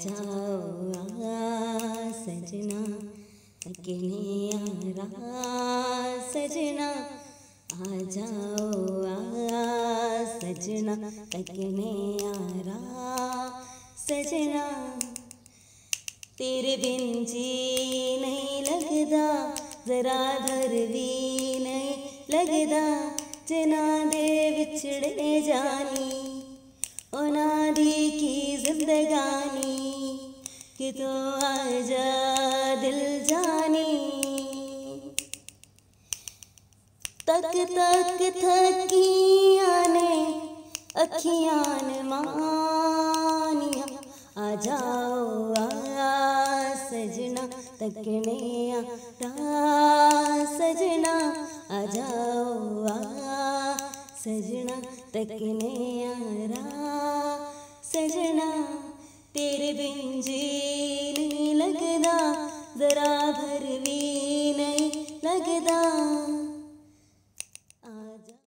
जाओ सजना तकने यारा सजना आ जाओ सजना तकने यारा सजना तेरे बिन जी नहीं लगदा जरा धर भी नहीं लगदा जना दे विछड़े जानी उना दी की जिंदगानी कि तो आजा दिल जानी तक तक थकियां ने अखियां ने मानिया आ जाओ सजना तकने यारा सजना आ जाओ सजना तकने यारा सजना तेरे बिन जी नहीं लगदा जरा भर भी नहीं लगदा।